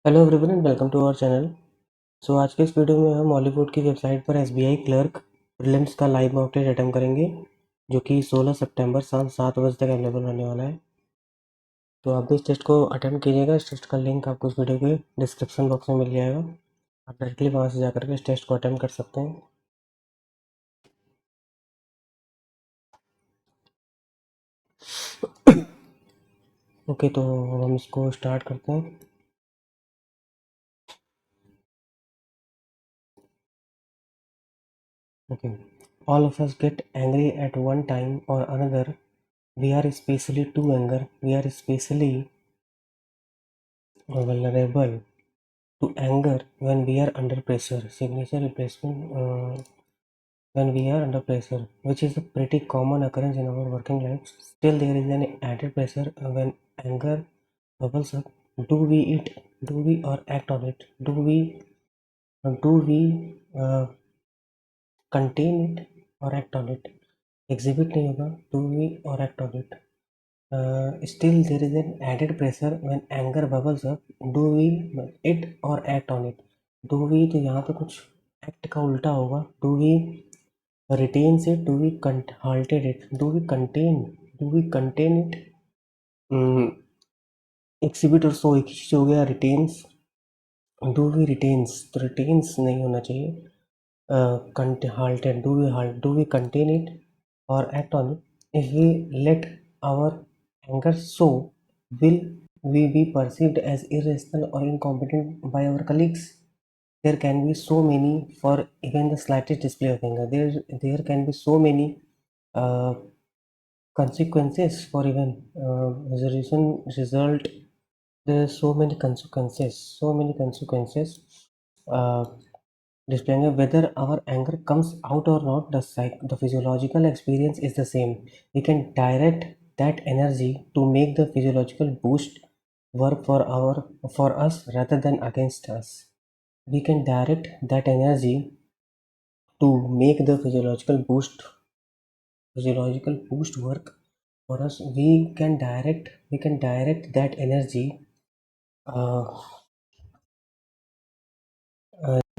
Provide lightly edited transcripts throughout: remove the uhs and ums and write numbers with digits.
Hello everyone and welcome to our channel. So आज के इस वीडियो में हम हॉलीवुड की वेबसाइट पर एसबीआई क्लर्क प्रीलिम्स का लाइव मॉक टेस्ट अटेम्प्ट करेंगे, जो कि 16 सितंबर शाम 7 बजे तक अवेलेबल होने वाला है। तो आप भी इस टेस्ट को अटेम्प्ट कीजिएगा। इस टेस्ट का लिंक आपको इस वीडियो के डिस्क्रिप्शन बॉक्स में मिल जाएगा। आप डायरेक्टली वहाँ से जाकर के इस टेस्ट को अटेम्प्ट कर सकते हैं। ओके, तो हम इसको स्टार्ट करते हैं। Okay, all of us get angry at one time और another. We are especially to anger. We are especially vulnerable to anger when we are under pressure. Signature replacement when we are under pressure, which is a pretty common occurrence in our working lives. Still, there is an added pressure when anger bubbles up. Do we it? Do we or act on it? Do we contain it or act on it? Exhibit नहीं होगा. Do we or act on it? Still, there is an added pressure when anger bubbles up. Do we it or act on it? Do we तो यहाँ पे कुछ act का उल्टा होगा. Do we retains it? Do we halted it? Do we contain? Do we contain it? Exhibit और so एक ही चीज़ हो गया. Retains. Do we retains? तो retains नहीं होना चाहिए. Halted. Do we contain it or act on it? If we let our anger show, will we be perceived as irrational or incompetent by our colleagues? There can be so many for even the slightest display of anger. There can be so many uh, consequences for even result. There are so many consequences. Uh, Displaying whether our anger comes out or not, the physiological experience is the same. We can direct that energy to make the physiological boost work for us rather than against us. We can direct that energy to make the physiological boost work for us. We can direct that energy uh,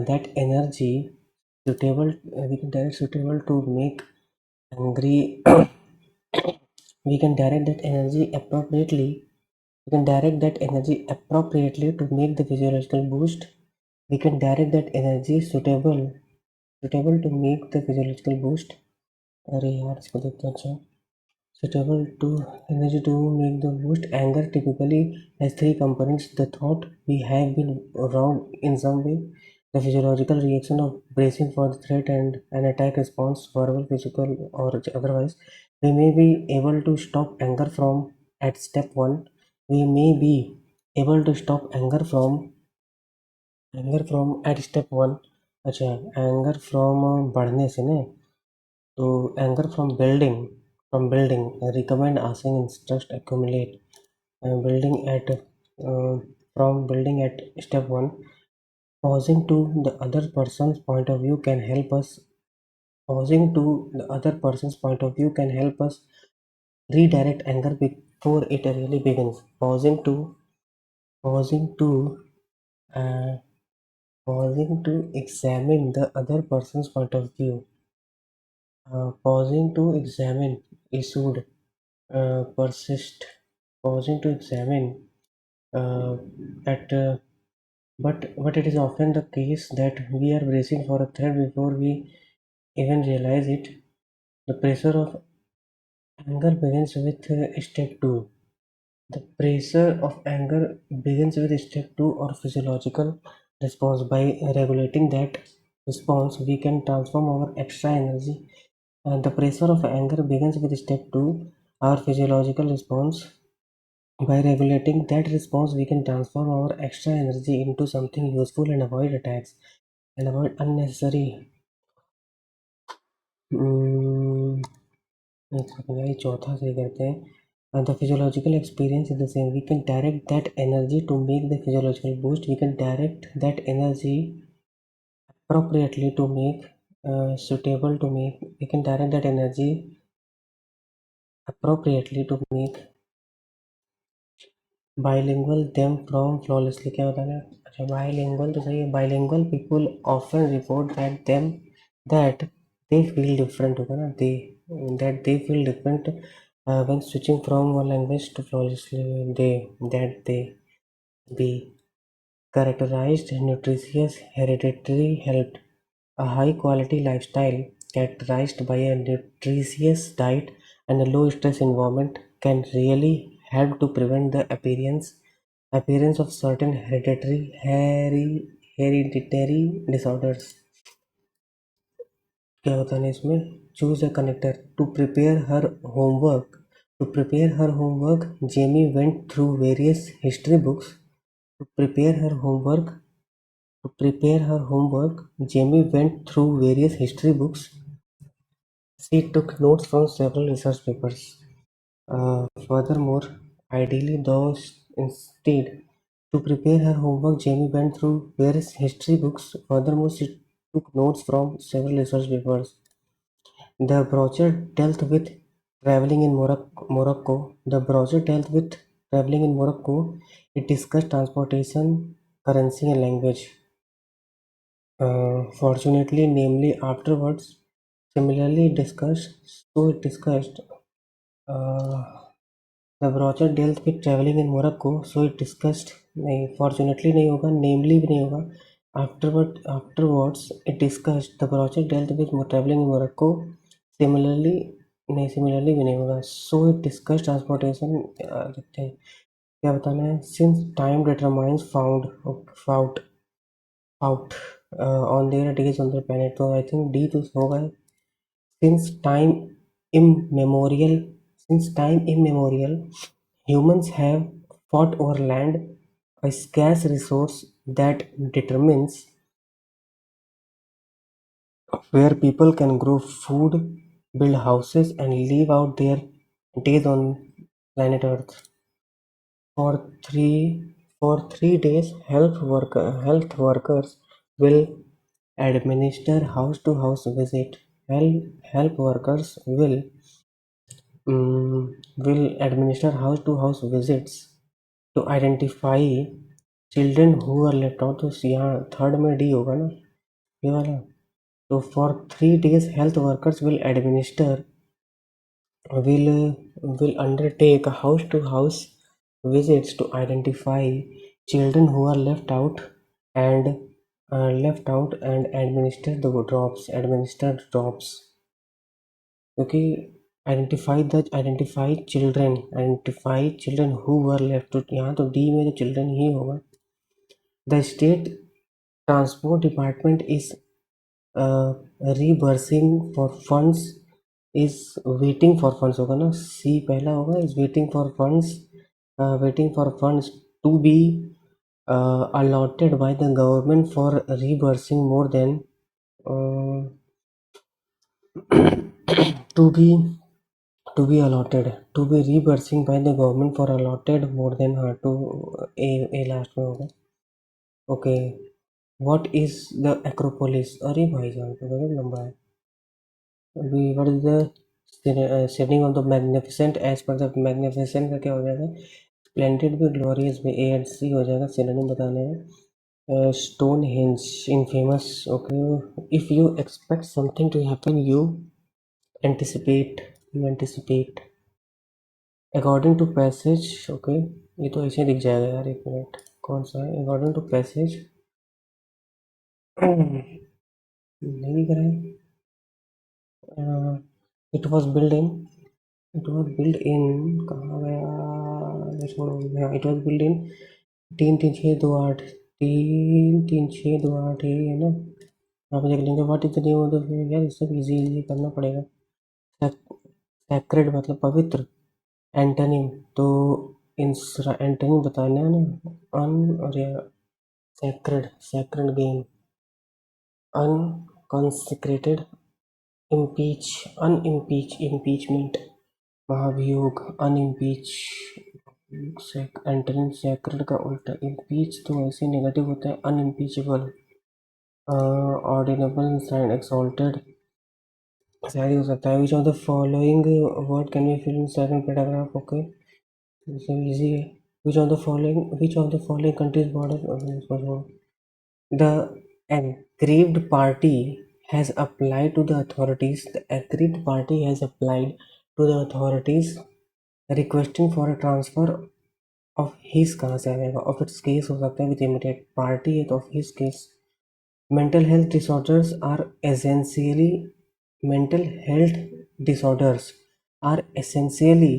that energy suitable. We can direct suitable to make angry. We can direct that energy appropriately. We can direct that energy appropriately to make the physiological boost. We can direct that energy suitable to make the physiological boost. अरे यार इसको देखते हैं. अच्छा, suitable to energy to make the boost. Anger typically has three components: the thought we have been wrong in some way, the physiological reaction of bracing for the threat and an attack response, verbal, physical, or otherwise. We may be able to stop anger from at step one. We may be able to stop anger from at step one. अच्छा, anger from बढ़ने से ना. तो anger from building recommend asking instruct accumulate. Building at from building at step one. Pausing to the other person's point of view can help us. Pausing to the other person's point of view can help us redirect anger before it really begins. Pausing to uh, pausing to examine the other person's point of view. Pausing to examine issued persist. Pausing to examine at but it is often the case that we are bracing for a threat before we even realize it. The pressure of anger begins with step 2. The pressure of anger begins with step 2 or physiological response. By regulating that response, we can transform our extra energy. The pressure of anger begins with step 2, our physiological response. By regulating that response, we can transform our extra energy into something useful and avoid attacks and avoid unnecessary. ये चौथा सही करते हैं. The physiological experience is the same. We can direct that energy to make the physiological boost. We can direct that energy appropriately to make suitable to make. We can direct that energy appropriately to make bilingual them from flawlessly क्या होता है? अच्छा, bilingual तो सही है। Bilingual people often report that they feel different होगा ना, they feel different when switching from one language to flawlessly. They be characterized nutritious hereditary helped a high quality lifestyle characterized by a nutritious diet and a low stress environment can really help to prevent the appearance of certain hereditary disorders. क्या होता है इसमें? Choose a connector to prepare her homework Jamie went through various history books. to prepare her homework To prepare her homework, Jamie went through various history books. She took notes from several research papers. Furthermore, ideally, though, instead, to prepare her homework, Jamie went through various history books. Furthermore, she took notes from several research papers. The brochure dealt with traveling in Morocco. The brochure dealt with traveling in Morocco. It discussed transportation, currency, and language. Fortunately, namely afterwards, similarly discussed, so it discussed. Uh, the brochure dealt with traveling in Morocco, so it discussed. नहीं, fortunately नहीं होगा, namely भी नहीं होगा. Afterwards, it discussed. The brochure dealt with traveling in Morocco. Similarly, नहीं, similarly भी नहीं होगा. So it discussed transportation. देखते हैं क्या बताना है. Since time determines out on their days on the planet, तो आई थिंक डी तो होगा. since time immemorial since time immemorial humans have fought over land, a scarce resource that determines where people can grow food, build houses, and live out their days on planet earth. For 3 days, health workers will administer house-to-house visit. Help workers will administer house-to-house visits to identify children who are left out. तो यहाँ third में D होगा ना, ये वाला. तो for 3 days, health workers will undertake house-to-house visits to identify children who are and administer drops. क्योंकि identify children who were left to, यहाँ तो डी में तो चिल्ड्रन ही होगा. The state transport department is reversing for funds is waiting for funds होगा ना, सी पहला होगा. is waiting for funds to be allotted by the government for reversing more than to be reversing by the government for allotted more than to a last में होगा. Okay, what is the Acropolis? अरे भाई जान तो बहुत लंबा है. अभी what is the setting of the magnificent? as per the magnificent का क्या हो जाएगा? splendid भी, glorious भी, A and C हो जाएगा. synonym बताने हैं. Stonehenge, infamous. Okay, if you expect something to happen, you anticipate. According to passage. Okay, ये तो ऐसे दिख जाएगा यार. एक मिनट, कौन सा है? According to passage नहीं दिख रहा है. It was built in कहाँ गया, छोड़ो. हाँ, it was built in 3-3-6-2-8 3-3-6-2-8 ये है ना. यहाँ पे देख लेंगे. What is the name of the, यार इससे इजी करना पड़ेगा. सैक्रेड मतलब पवित्र. एंटोनिम तो एंटोनिम बताना है ना. अन और सैक्रेड गेम. अनकॉन्सिक्रेटेड. इम्पीचमेंट. महाभियोग. अनइम्पीच. एंटोनिम सैक्रेड का उल्टा. इम्पीच तो ऐसे नेगेटिव होता है. अनइम्पीचेबल. ऑर्डिनेबल साइन एक्सॉल्टेड शायद हो सकता है. Which of the following word can be fill in second paragraph. Okay, सब इजी है. Which of the following countries border the aggrieved party has applied to the authorities. The aggrieved party has applied to the authorities requesting for a transfer of his कहाँ से आएगा of its case हो सकता है with immediate party of his case. Mental health disorders are essentially mental health disorders are essentially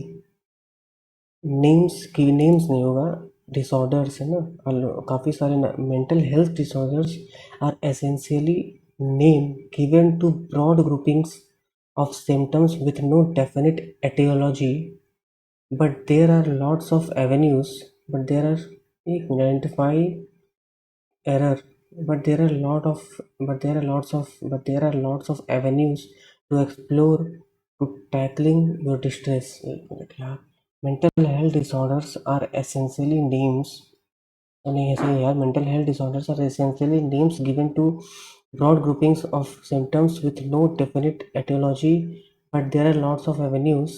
names नहीं होगा disorders है ना काफ़ी सारे mental health disorders are essentially name given to broad groupings of symptoms with no definite etiology, but there are lots of avenues but there are एक identify error but there are lot of but there are lots of avenues to explore to tackling your distress. एक minute यार, mental health disorders are essentially names नहीं ऐसे ही यार, mental health disorders are essentially names given to broad groupings of symptoms with no definite etiology, but there are lots of avenues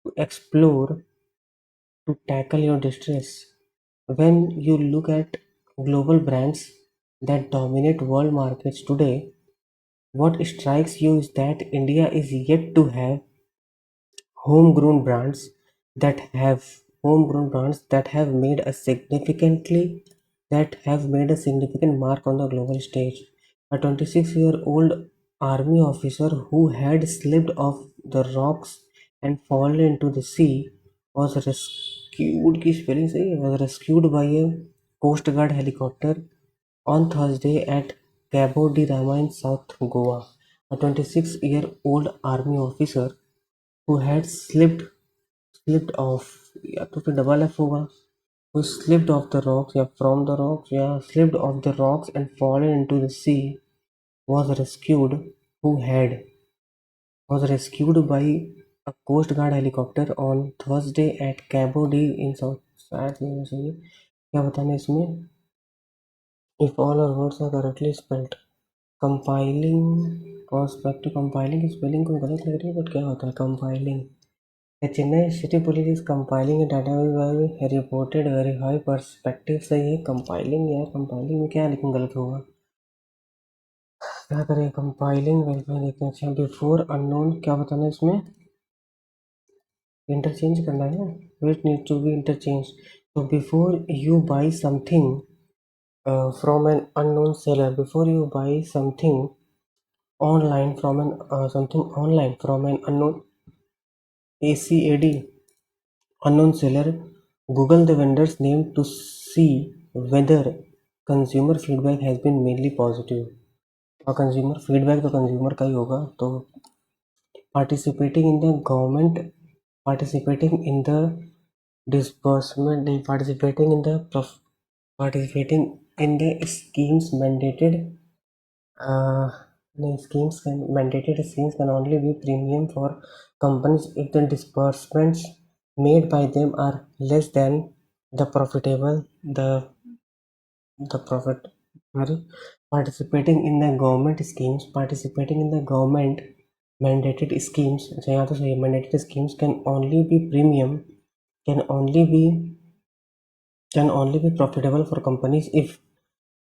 to explore to tackle your distress. When you look at global brands that dominate world markets today, what strikes you is that India is yet to have homegrown brands that have made a significant mark on the global stage. A 26-year-old army officer who had slipped off the rocks and fallen into the sea was rescued की spelling सही है was rescued by a Coast Guard helicopter on Thursday at Cabo de Rama in South Goa. A 26-year-old army officer who had slipped off या तो फिर double F होगा who slipped off the rocks या from the rocks या slipped off the rocks and fallen into the sea was rescued who had was rescued by a Coast Guard helicopter on Thursday at Cabo de in South शायद ये सही है क्या बताना है इसमें if all our words are correctly spelled compiling perspective compiling की spelling कोई गलत लग रही है but क्या होता है compiling. The Chennai City Police is compiling a database by reported very high perspective सही है compiling यार compiling में क्या लेकिन गलत होगा क्या करें compiling वेरीफाई देखते हैं. अच्छा बिफोर अननोन क्या बताना है इसमें इंटरचेंज करना है ना which needs to be interchanged. So before you buy something from an unknown seller, before you buy something online from an unknown ACAD unknown seller, Google the vendor's name to see whether consumer feedback has been mainly positive. और consumer feedback तो consumer का ही होगा. तो participating in the government participating in the disbursement नहीं participating in the schemes mandated schemes can only be premium for companies if the disbursements made by them are less than the profit. Participating in the government mandated schemes अच्छा यहाँ तो सही है mandated schemes can only be profitable for companies if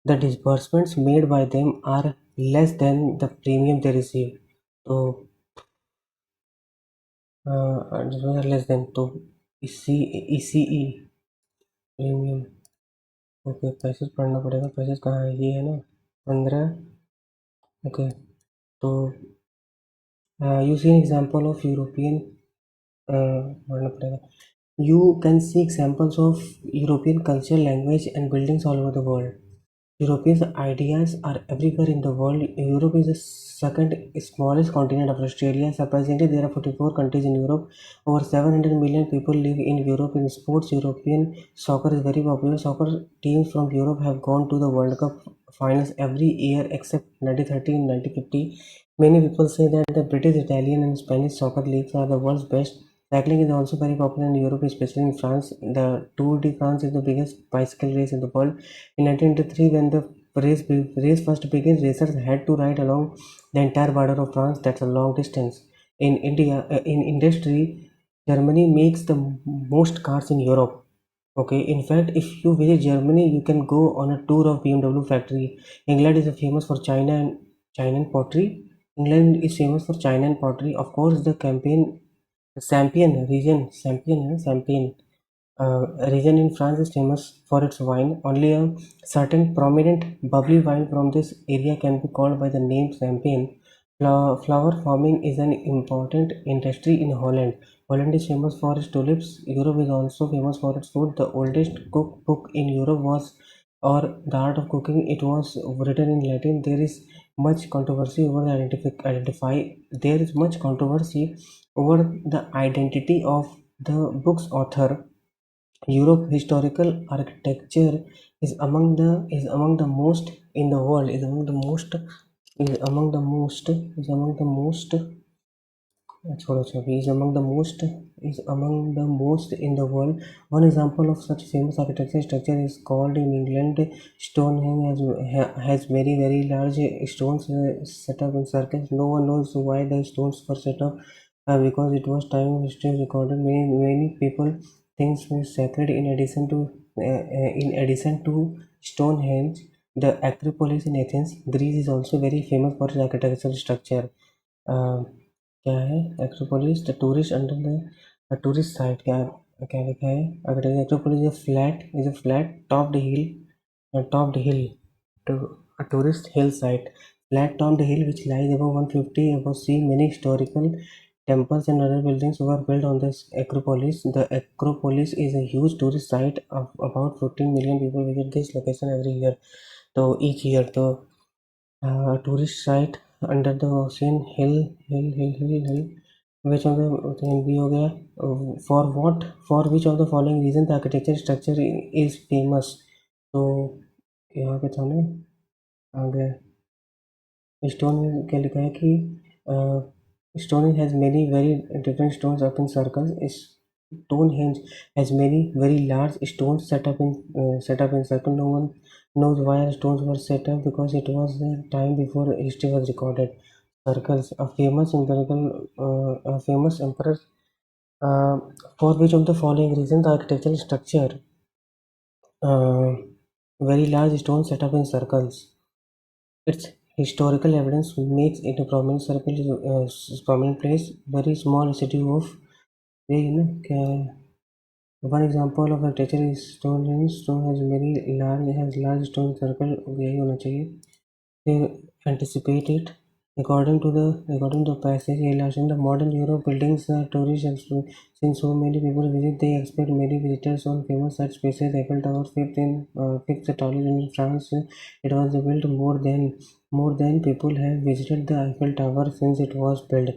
the disbursements made by them are less than the premium they receive. तो less than तो ECE premium okay passage पढ़ना पड़ेगा. Passage कहाँ है ये है ना 15 ओके. तो you see an example of European पढ़ना पड़ेगा. You can see examples of European culture, language and buildings all over the world. European ideas are everywhere in the world. Europe is the second smallest continent after Australia. Surprisingly, there are 44 countries in Europe. Over 700 million people live in Europe. In sports, European soccer is very popular. Soccer teams from Europe have gone to the World Cup finals every year except 1930 and 1950. Many people say that the British, Italian and Spanish soccer leagues are the world's best. Cycling is also very popular in Europe, especially in France. The Tour de France is the biggest bicycle race in the world. In 1983, when the race first began, racers had to ride along the entire border of France. That's a long distance. In industry, Germany makes the most cars in Europe. Okay, in fact, if you visit Germany, you can go on a tour of BMW factory. England is famous for China and pottery. England is famous for China and pottery. Of course, the Sampian region in France is famous for its wine. Only a certain prominent bubbly wine from this area can be called by the name Champagne. Flower farming is an important industry in Holland. Holland is famous for its tulips. Europe is also famous for its food. The oldest cookbook in Europe was, or the art of cooking, it was written in Latin. There is much controversy over the identify. There is much controversy over the identity of the book's author. Europe historical architecture is among the most in the world. Is among the most छोड़ो छवि is among the most in the world. One example of such famous architecture structure is called in England Stonehenge has very large stones set up in circles. No one knows why the stones were set up because it was time history recorded. Many people things were sacred in addition to Stonehenge. The Acropolis in Athens, Greece is also very famous for its architectural structure. Uh, क्या है Acropolis the tourist under the tourist site क्या क्या लिखा है अगर Acropolis is a flat topped hill to a tourist hill site. Flat topped hill which lies above 150 above sea. Many historical temples and other buildings were built on this Acropolis. The Acropolis is a huge tourist site of about 14 million people visit this location every year. So each year, the tourist site under the ocean hill which of the thing भी हो गया for which of the following reason the architecture structure is famous. तो यहाँ पे था ना आगे stone में क्या लिखा है कि Stonehenge has many very different stones up in circles. Stonehenge has many very large stones set up in circle. No one knows why the stones were set up because it was the time before history was recorded. Circles, a famous emperor. Uh, for which of the following reasons the architectural structure, uh, very large stones set up in circles. Its historical evidence makes it a prominent place. Very small city of one example of architecture is Stonehenge. Stone has large stone circle. यही होना चाहिए. They anticipate it. According to passage in the modern Europe buildings are since so many people visit, they expect many visitors on famous such spaces. Eiffel Tower, fifth tallest in France. It was built more than people have visited the Eiffel Tower since it was built.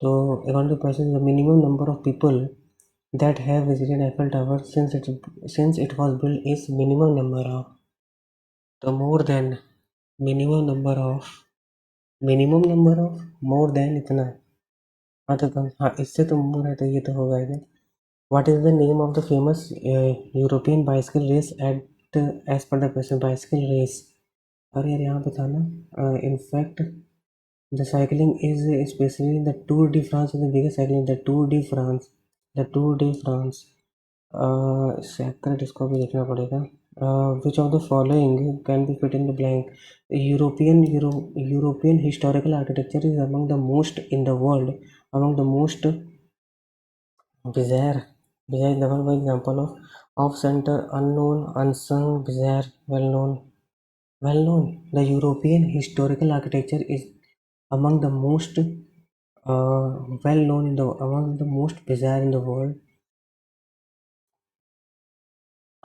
So according to passage, the minimum number of people that have visited Eiffel Tower since it was built is the more than minimum number of more than इतना. हाँ तो कम हाँ इससे तो मोर है तो ये तो होगा ही. What is the name of the famous European bicycle race at as per the question bicycle race. अरे यार यहाँ पे था ना in fact the cycling is especially the Tour de France is the biggest cycling the Tour de France second इसको भी देखना पड़ेगा. Which of the following can be fit in the blank? European historical architecture is among the most in the world. Among the most bizarre is the one by example of off center unknown unsung bizarre well known. The European historical architecture is among the most well known in the among the most bizarre in the world.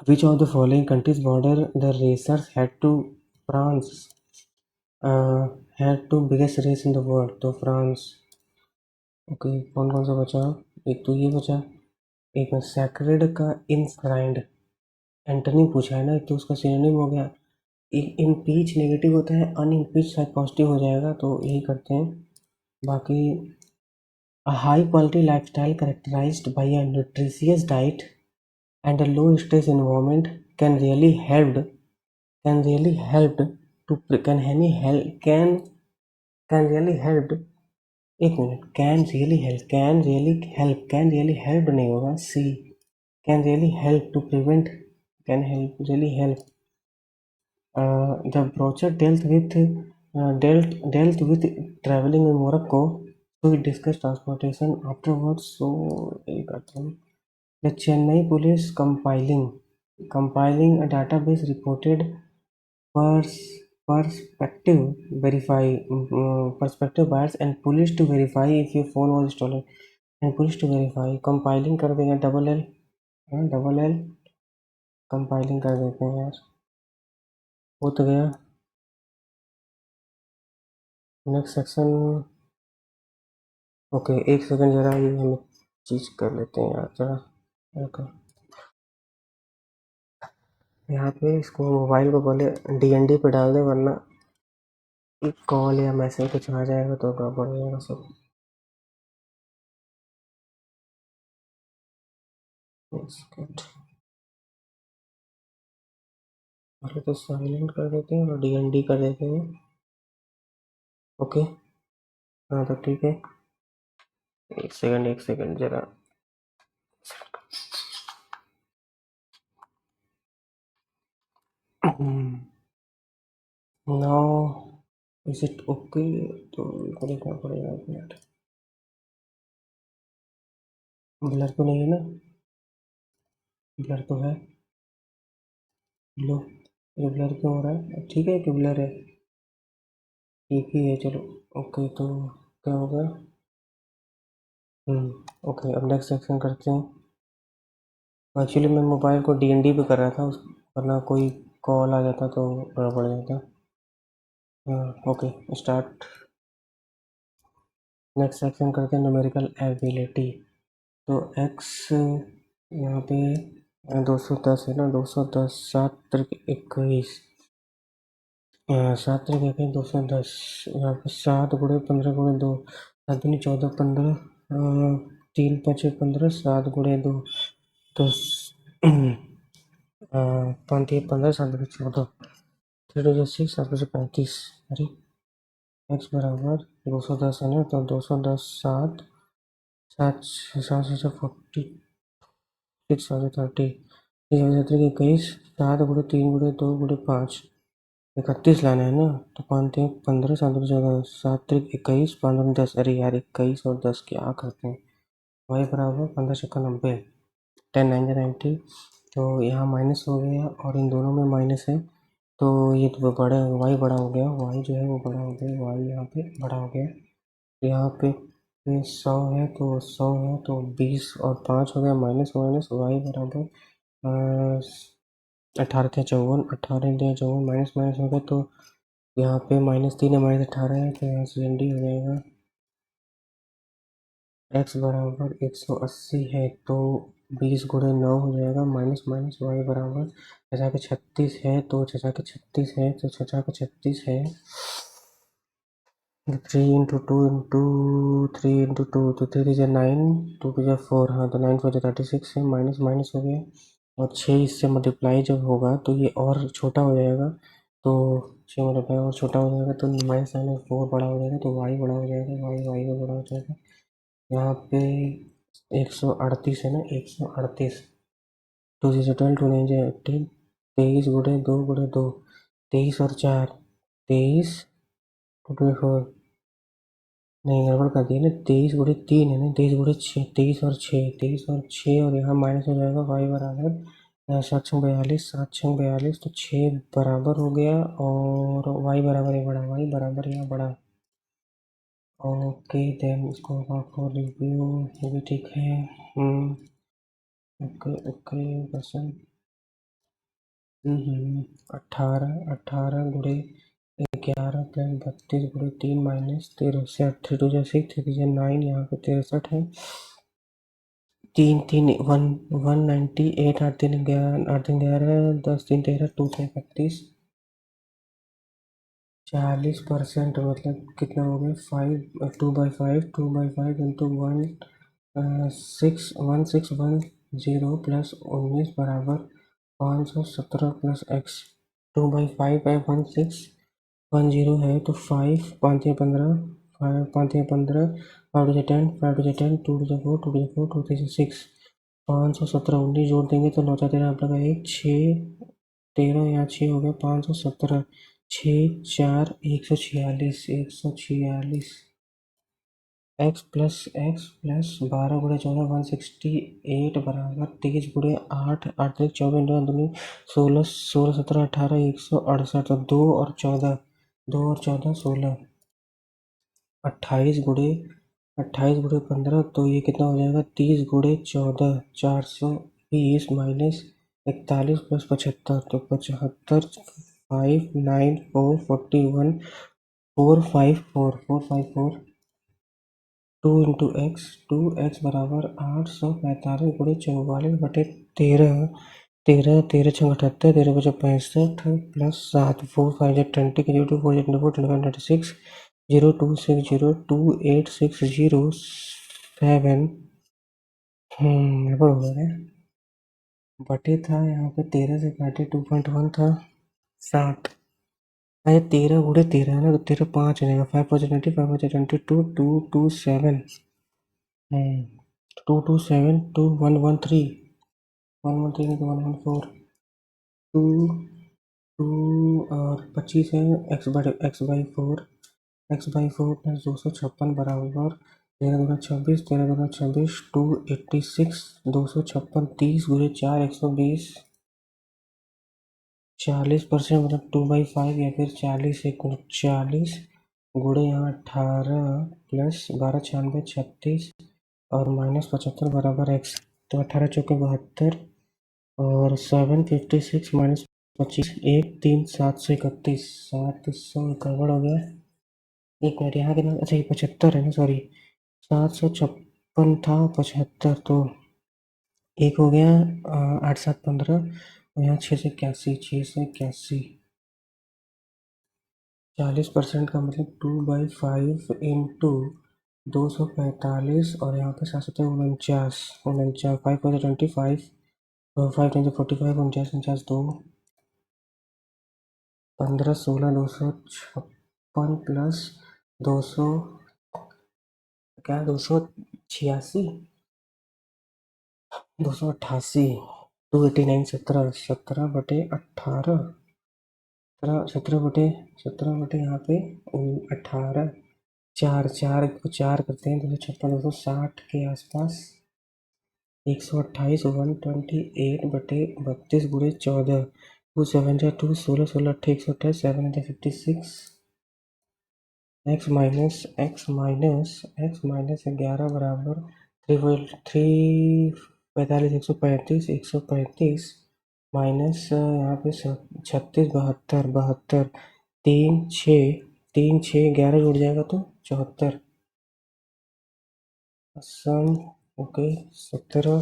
Which of the following countries border the racers France had two biggest race in the world. तो France. Okay कौन कौन सा बचा. एक तो ये बचा. एक में सैक्रेड का इंस्क्राइंड एंटनी पूछा है ना. एक तो उसका सिनोनिम हो गया. इम्पीच नेगेटिव होता है. अनइम्पीच शायद पॉजिटिव हो जाएगा तो यही करते हैं. बाकी a high quality lifestyle characterized by a nutritious diet and a low stress environment can really help can really help to can really help. एक मिनट. Can really help नहीं होगा. सी can really help to prevent, can help really help. The brochure dealt with traveling in Morocco, so we discussed transportation afterwards. So the Chennai police compiling a database reported pers- perspective perspective bias and police to verify if your phone was stolen, and police to verify compiling कर देंगे double L, double L compiling कर देते हैं यार, हो तो गया। Next section. Okay, एक सेकंड जरा, ये हम चीज कर लेते हैं यार जरा। ओके, यहाँ पे इसको मोबाइल को बोले डीएनडी पे डाल दे, वरना एक कॉल या मैसेज कुछ आ जाएगा तो गड़बड़ हो जाएगा सब। एक सेकंड, पहले तो साइलेंट कर देते हैं और डीएनडी कर देते हैं। ओके, हाँ तो ठीक है। एक सेकंड जरा। Now is it okay? तो इनको देखना पड़ेगा, एक मिनट। ब्लर तो नहीं है ना? ब्लर तो है। लो, ये ब्लर क्यों हो रहा है? ठीक है कि ब्लर है, ठीक ही है, चलो। ओके, तो क्या होगा? ओके, अब नेक्स्ट सेक्शन करते हैं। एक्चुअली मैं मोबाइल को डीएनडी पे कर रहा था, वरना कोई कॉल आ जाता तो गड़बड़ जाता। Okay, start. नेक्स्ट सेक्शन करते हैं न्यूमेरिकल एबिलिटी। तो एक्स यहाँ पे 210 है ना, 210, 7 × 21, 7 × 21 210, यहाँ पे 7 × 15 × 2, 7 × 14 15, 3 × 5 15, 7 × 2 10, 5 × 15, 7 × 14, 3 × 6, 7 × 35। अरे एक्स बराबर 210 है ना, तो 210, 7, 7 7 40, 6 30, 21, 7 × 3 × 2 × 5, 31 लाना है ना, तो 5 × 15, 7 × 14, 7 × 21, 5 × 10। अरे यार, 21 और 10 क्या करते हैं? y बराबर 15×90, 10 9 90। तो यहाँ माइनस हो गया और इन दोनों में माइनस है, तो ये तो बड़ा, y बड़ा हो गया, y जो है वो बड़ा हो गया, y यहाँ पे बड़ा हो गया। यहाँ पे 100 है तो 100 है तो 20 और 5 हो गया, माइनस माइनस, y बराबर 18×54, 18×54 माइनस माइनस हो गया, तो यहाँ पे -3 है, -18 है, तो यहाँ से एन डी हो जाएगा। x बराबर 180 है तो 20 × 9 हो जाएगा, माइनस माइनस, y बराबर 6×36 है तो 6×36 है, तो 6×36 है, 3 × 2 × 3 × 2, तो 3 × 9, 2 × 4, हाँ तो 9×4 36 है, माइनस माइनस हो गया। और 6 इससे मल्टीप्लाई जब होगा तो ये और छोटा हो जाएगा, तो 6 मल्टीप्लाई और छोटा हो जाएगा, तो -4 बड़ा हो जाएगा, तो y बड़ा हो जाएगा, y का बड़ा हो जाएगा। यहाँ पे 138 है ना, 138, 2 से 12, 2 9 जा 18, 23 × 2 × 2, 23 और 4 23, 24, नहीं गड़बड़ कर दिया ना, 23 × 3 है ना, 23 × 6, 23 और यहाँ माइनस हो जाएगा, y बराबर 7×42, 7×42, तो 6 बराबर हो गया, और y बराबर है बड़ा, y बराबर यहाँ बड़ा। ओके देन इसको फॉर रिव्यू, ये भी ठीक है। ओके ओके क्वेश्चन 18 × 11 + 32 × 3 -13 3 2 6, 3 9, यहाँ पे 63 है, 3 3 1 198, 8 3 11, 8 3 11, 10 3 13, 2 6 31, 40%, मतलब कितना हो गया? 5 2/5 इंटू 1610 प्लस 19 बराबर 517 प्लस x। 2/5 है, 1610 है, तो 5 5 या 15, 5 5 या 15, 5 2 10, 5 2 10, 2 2 4, 2 2 4, 2 3 6, 517 19 जोड़ देंगे तो 9 आप लगा 1 6 13 यहाँ 6 हो गया 517 6 4 146 146 x प्लस 12 × 14 168 बराबर 23 × 8 8 24 दूनी 16 16 17 18 168 तो 2 और 14 16 28 × 15 तो ये कितना हो जाएगा 30 × 14 420 माइनस 41 प्लस 75 तो 75 594 41 454 2 × x 2x बराबर 845 × 44 बटे 13 13 13 छः 78 13 बचे 65 प्लस 7 4 5 20 की 2 4 24 25 26 026028607 गड़बड़ हो गया बटे था यहाँ पे 13 से काटे 2.1 था 7 अरे 13 गुड़े 13 है ना तो 13 5 हो जाएगा 5 5 20 5 5 22 227 227 2113 113 तो 114 2 2 और 25 है x/4 प्लस 256 बराबर 13 दूना 26 13 दूना 26 286 256 30 × 4 120 40% मतलब 2/5 या फिर 40 1 40 गुड़े यहाँ 18 प्लस 12 96 36 और माइनस 75 बराबर x तो 18 चौके 72 और 756 माइनस 25 1 3 731 700 गड़बड़ हो गया 1 मिनट यहाँ कितना अच्छा ये 75 है ना सॉरी 756 था 75 तो एक हो गया 8 7 15 और यहाँ 6 से 81 40% का मतलब 2/5 इंटू 245 और यहाँ पे 7 49 49 5 × 25 5 × 45 49 49 2 15 16 256 प्लस 200 क्या 286 288 289 17 बटे 18 17 बटे यहाँ पे 18 4 करते हैं 256 260 के आसपास 128 128 बटे 32 × 14 2 7 2 16 16 8 128 7 56 x माइनस 11 बराबर 3 45 135 माइनस यहाँ पे 36 72 3 6 11 जुड़ जाएगा तो 74 सम ओके 17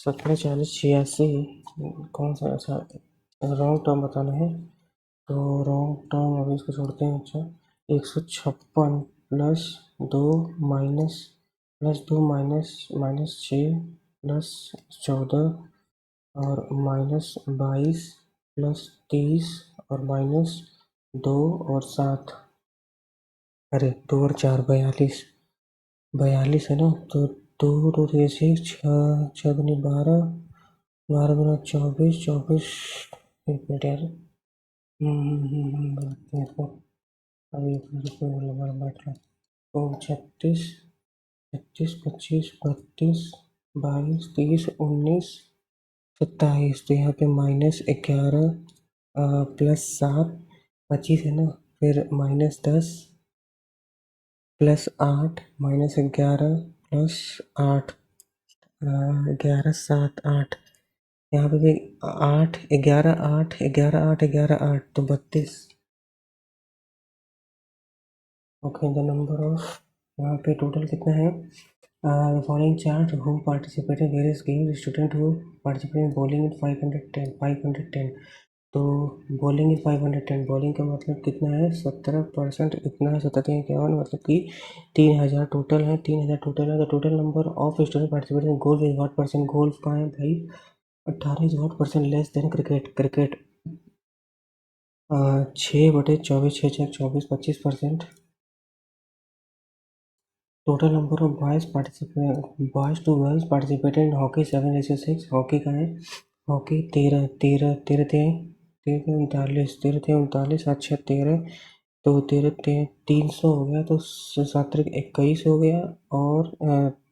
40 86 कौन सा अच्छा रॉन्ग टर्म बताना है तो रॉन्ग टर्म अभी इसको छोड़ते हैं अच्छा 156 प्लस 2 माइनस माइनस 6 प्लस 14 और माइनस 22 प्लस 30 और माइनस 2 और 7 अरे 2 और 4 42 है ना तो 2 2 3 6 दूनी 12 12 दूना 24 24 एक मिनट यार बताते हैं इसको अभी बैठ रहा तो 36 25 32 22 30 19 27 तो यहाँ पे -11 प्लस 7 25 है ना फिर -10 प्लस 8 -11 प्लस 8 11 7 8 यहाँ पे भी 8 11 8 11 8 11 8 तो 32 ओके द नंबर ऑफ यहाँ पे टोटल कितना है following chart who participated various games student who participated bowling इन 510 तो बॉलिंग इन 510 बॉलिंग का मतलब कितना है 17% इतना है 17 मतलब कि 3000 टोटल है 3000 टोटल है तो total number of student participated golf is what percent golf का है भाई 18 is what percent less than cricket 6/24 6 6 24 25% total number of boys to girls participated in hockey 7:6। Hockey का है, हॉकी 13 13 13 13 39 13 39 7 6 13, तो 300 हो गया, तो 7 21 हो गया, और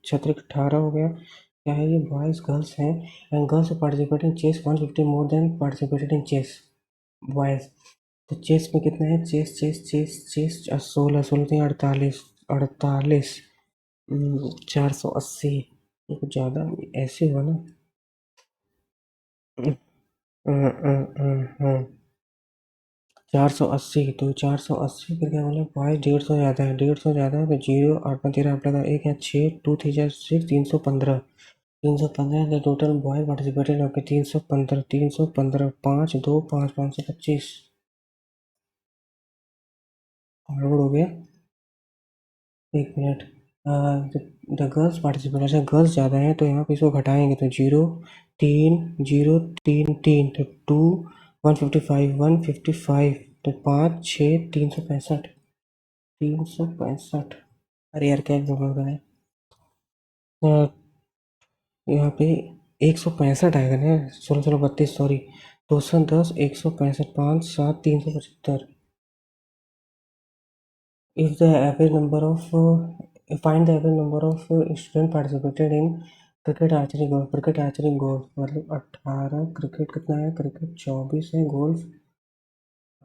6 18 हो गया। क्या है ये? बॉयज गर्ल्स हैं, and girls participate in chess 150 more than participated in chess boys. तो चेस में कितना है? Chess chess chess chess 16 16 48 48 480। ये कुछ ज़्यादा ऐसे हुआ ना। 480, तो 480 फिर क्या बोले भाई? 150 ज़्यादा है, 150 ज़्यादा है, तो जीरो 8 में 13 8 लगा, एक है 6 2 3 4 6 315। 315 का टोटल बॉय पार्टिसिपेटेड होके 315 5 2 5 525। गड़बड़ हो गया, एक मिनट। द गर्ल्स पार्टिसिपेट, अच्छा गर्ल्स ज़्यादा हैं तो यहाँ पे इसको घटाएंगे, तो 0 3 0 3 3, तो 155 तो 5 6 365 365। अरे यार क्या गड़बड़ हो रहा है? अ, यहाँ पे 165 आएगा ना, 16 16 32, sorry, 210 165 5 7 375। If the average number of find the average number of student participated in cricket archery golf. Cricket archery golf मतलब 18, क्रिकेट कितना है? क्रिकेट 24 है, गोल्फ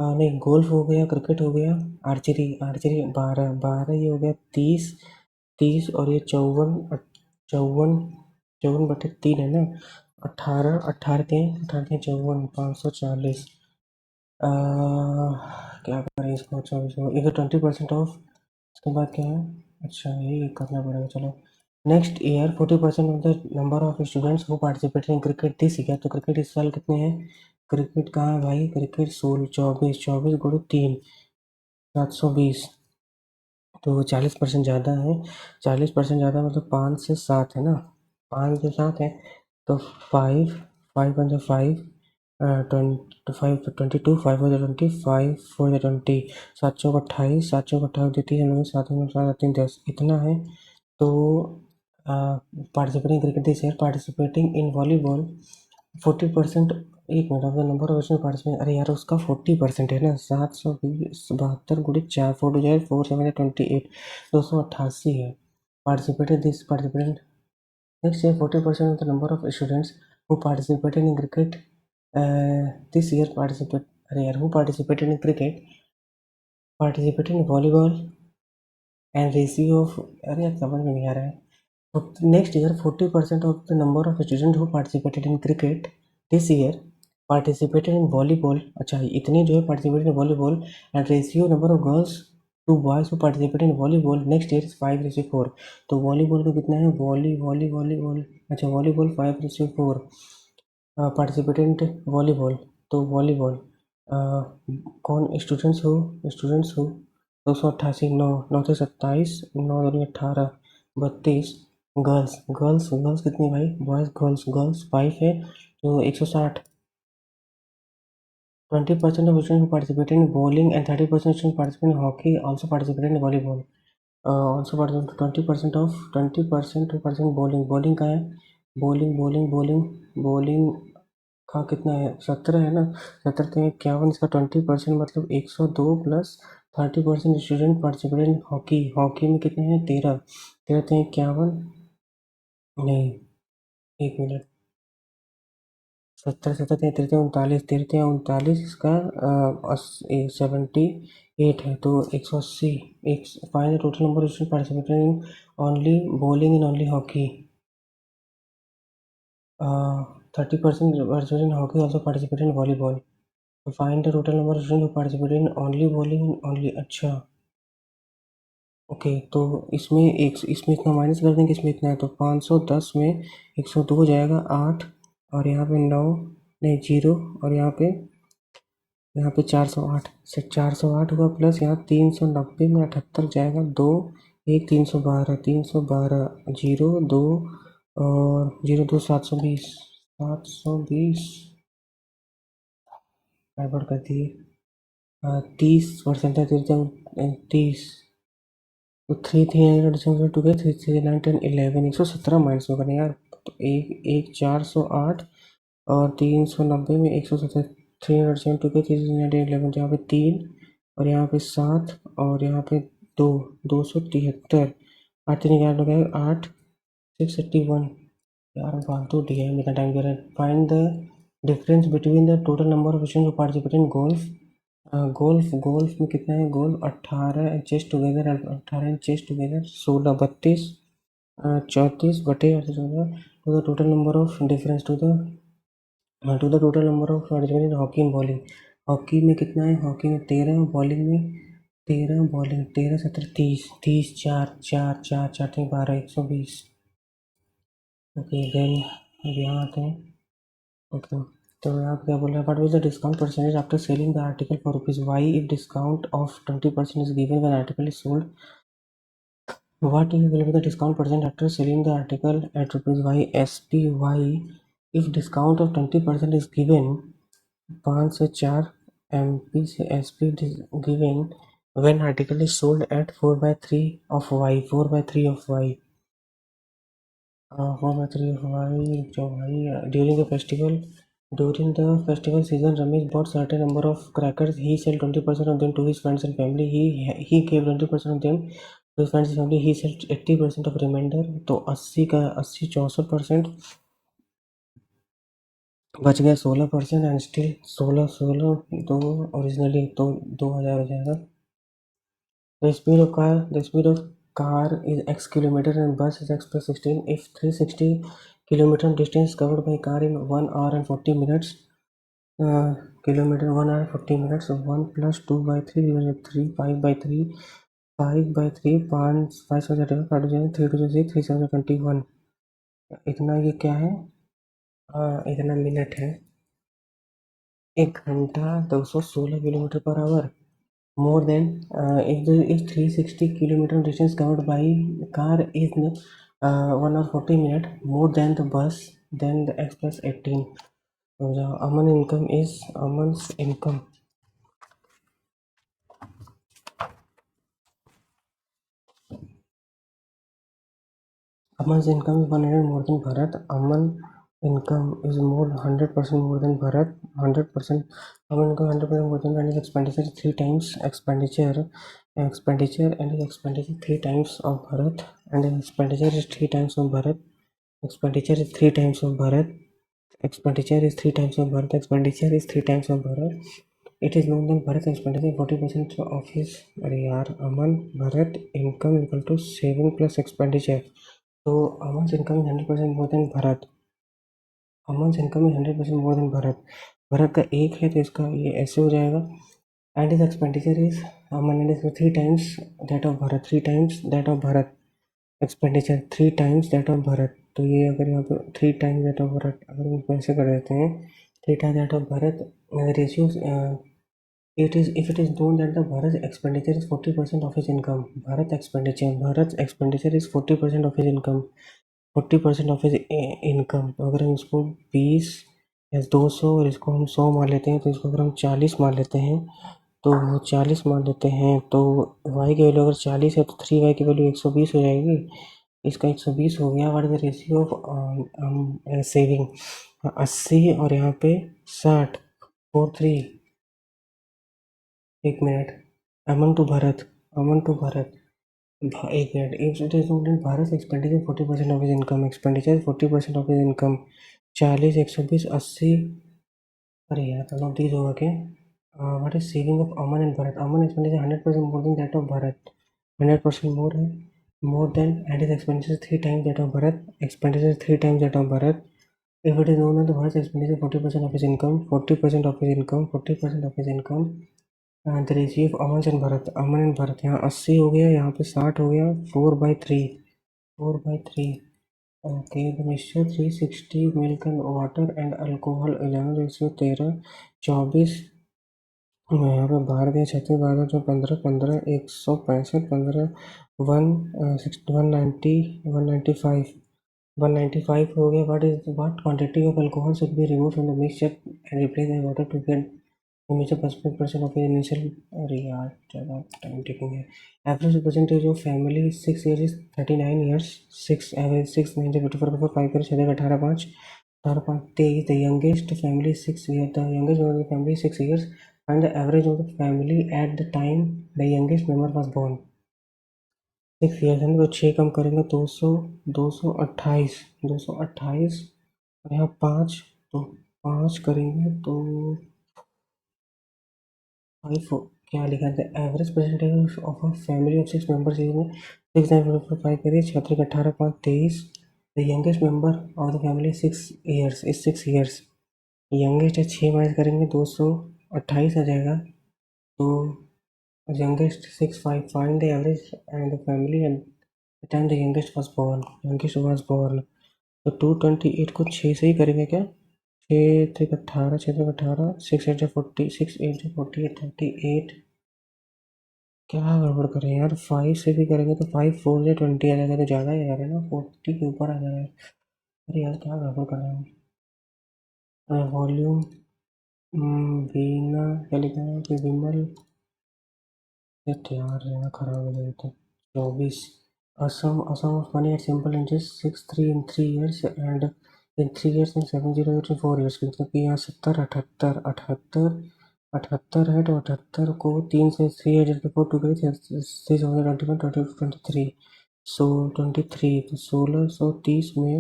नहीं, गोल्फ हो गया, क्रिकेट हो गया, आर्चरी आर्चरी 12 12, ये हो गया 30 30, और ये 54 54 54/3 है ना। 18 18 के 54 540। क्या करें इसको? 24 को इधर 20% ऑफ, उसके बाद क्या है? अच्छा ये करना पड़ेगा, चलो। Next year 40% of the number of students who participated in cricket this year. तो क्रिकेट इस साल कितने हैं? क्रिकेट कहाँ है भाई? क्रिकेट 16 24 24 गुणा 3 720, तो 40% ज़्यादा है। 40% ज़्यादा मतलब 5 से 7 है ना, 5 से 7 है, तो 5 5 वन जा 5, 22 5 4 20 5 4 20, 7 चौक 28 7 चौक 28 देती है हमें, 7 में 7 3 10, इतना है। तो participating cricket this year, participating in volleyball 40%। एक minute, of the number of participant, अरे यार उसका 40% है ना, 772 गुड़े 4 4 टू जाए 4 7 28, 288 है। Participated this participant next year 40% of the number of students who participated in cricket this year participate, अरे यार who participated in cricket participated in volleyball and ratio of, अरे यार समझ में नहीं आ रहा है। Next year, 40% of the number of students who participated in cricket this year participated in volleyball। अच्छा इतने जो है participated in volleyball, and ratio number of girls to boys who participated in volleyball next year is 5:4। तो volleyball का कितना है? Volleyball, अच्छा volleyball 5:4, पार्टिसिपेटेंट volleyball, तो वॉलीबॉल कौन? स्टूडेंट्स हो 288, 9 9 से 27, 9 दूनी 18 32। गर्ल्स गर्ल्स गर्ल्स कितनी भाई? बॉयज़ गर्ल्स गर्ल्स 5 है, तो 160। 20% of students who participated in bowling and 30% students participated in hockey also participated in volleyball। also participated 20% who participated in bowling। bowling का है? bowling का कितना है? 17 है ना, 17 के 51, इसका 20% मतलब 102 plus 30% student participated in hockey. Hockey में कितने हैं? 13 13 थे 51, नहीं एक मिनट, 70 70 33 39 33 39, इसका 78 है, तो 180। एक final total number of student participated in only bowling in only hockey. 30% participate in hockey also participate in volleyball। तो find the total number of student who participated in only bowling in only, अच्छा okay. तो इसमें इतना minus कर देंगे, इसमें इतना है, तो 510 में 102 हो जाएगा 8, और यहाँ पे 9 नहीं 0, और यहाँ पे 408 से 408 हुआ, प्लस यहाँ 390 में 78 जाएगा, 2 1 312 जीरो 2 और 02 720 720 गड़बड़ कर दिए। 30% है, 30 30 तो 3 टू गए 3 3 9 10 11 117 माइनस होगा ना यार। तो एक एक 408 और 390 में 170 372 के 311 तो यहाँ पे 3 और यहाँ पे 7 और यहाँ पे 2 273 8 3 11 हो गया 8 681 यार फालतू डी है इतना टाइम दे रहा है। Find the difference between the total number of student who participate in golf. Golf golf में कितना है golf 18 chess together 18 chess together 16 32 34 बटे 18 to the total number of difference to the total number of participate in hockey and bowling. Hockey में कितना है hockey में 13 bowling में 13 bowling 13 17 30 30 4 4 4 4 3 12 120। Okay then अब यहाँ आते हैं। ओके तो यहाँ पे क्या बोल रहा है what was the discount percentage after selling the article for rupees Y if discount of 20% is given when article is sold. What will be the discount percent after selling the article at rupees y SPY if discount of 20% is given 5 से 4 MP से SP given when article is sold at 4/3 of y 4/3 of y 4/3 of y जो भाई during the festival season Ramesh bought certain number of crackers. He sold 20% of them to his friends and family. He gave 20% of them to his friends and family. He sold 80% of remainder. तो 80 का 80 64% बच गया 16% and still 16 तो originally तो 2000 हो जाएगा। The speed of car is x kilometer and bus is x plus 16. If 360 kilometer distance covered by car in 1 hour and 40 minutes, kilometer 1 hour 40 minutes, so 1 plus 2 by 3 divided by 3 5 by 3 5 by 3 5 5 से जाएगा 5 हो जाएगा 3 2 6 3 7 21 इतना ये क्या है इतना minute है 1 घंटा 216 kilometre per hour more than if 360 kilometer distance covered by car is 1 hour 40 minutes more than the bus then the x plus 18 so the Aman's income is 100 more than Bharat. Aman income is more 100% more than Bharat. 100% Aman income 100% more than and his expenditure is 3 times expenditure and his expenditure 3 times of Bharat and his expenditure is 3 times of Bharat. Expenditure is 3 times of Bharat. Expenditure is 3 times of Bharat. Expenditure is 3 times of Bharat. It is known that Bharat expenditure 40% of his अरे यार अमन Bharat income equal to saving plus expenditure. तो Aman's income is 100% more than Bharat. Aman's income is 100% more than Bharat. Bharat का एक है तो इसका ये ऐसे हो जाएगा and his expenditure is Aman and is 3 times that of Bharat 3 times that of Bharat expenditure 3 times that of Bharat तो ये अगर यहाँ पे 3 times that of Bharat अगर हम इसको ऐसे कर देते हैं 3 times that of Bharat ratio it is if it is known that the Bharat expenditure is 40% of his income Bharat's expenditure is 40% of his income 40% of his income तो अगर हम इसको 20 या 200 और इसको हम 100 मान लेते हैं तो इसको अगर हम 40 मान लेते हैं तो वो 40 मान लेते हैं तो y की वैल्यू अगर 40 है तो 3y की वैल्यू 120 हो जाएगी इसका 120 हो गया what is the ratio of saving 80 और यहाँ पे 60 4 3 एक मिनट अमन टू भरत एक minute if it is not in Bharat expenditure 40% of his income expenditure 40% of his income 40 120 80 अरे यार तो तीस होगा क्या what is saving of Aman and Bharat Aman expenditure 100% more than that of Bharat 100% मोर है more than and is expenditure 3 times that of Bharat expenditure 3 times that of Bharat if it is known that Bharat expenditure 40% of his income 40% of his income 40% of his income the ratio of Aman and Bharat यहाँ 80 हो गया यहाँ पे 60 हो गया 4/3 okay the mixture 360 milk and water and alcohol 11 ratio 13 24 यहाँ पे 12 दिया 36 12 जो 15 15 165 15 190 195 हो गया what quantity of alcohol should be remove from the mixture and replace by water to get हमेशा 55% ऑफ इनिशियल। अरे यार ज़्यादा टाइम टेकिंग है। Average percentage of family 6 year is 39 years. 6 average 6 9 54 5 कर 6 18 5 18 5 23। The youngest family 6 year, the youngest of the family 6 years and the average of the family at the time the youngest member was born. 6 years है ना, तो 6 कम करेंगे 200, 228, 228 और यहाँ 5, तो 5 करेंगे तो 5 क्या लिखा था, average percentage of a family of 6 members is में 6 9 5 करिए 36 18 5 23। The youngest member of the family 6 years is 6 years. Youngest है 6 माइनस करेंगे 228 आ जाएगा। तो youngest 6 5 find the average and the family and the time the youngest was born, youngest was born. तो 228 को 6 से ही करेंगे क्या? 6 3 18, 6 3 18, 6 8 40, 6 8 48 38। क्या गड़बड़ करें यार, 5 से भी करेंगे तो 5 4 से 20 आ जाएगा, तो ज़्यादा ही आ रहा है ना, 40 के ऊपर आ जाएगा। अरे यार क्या गड़बड़ कर रहे हैं। वॉल्यूम वीना क्या लिखा है कि विमल, ये यार रहना खराब हो जाए तो 24। Assam Assam of money at simple interest 6 3 in 3 years and in 3 years in 708 in 4 years, मतलब कि यहाँ 70 78 78 78 है, तो 78 को 3 से 3 एडेड के 4 टू गई 621 23। सो 23 तो 1630 में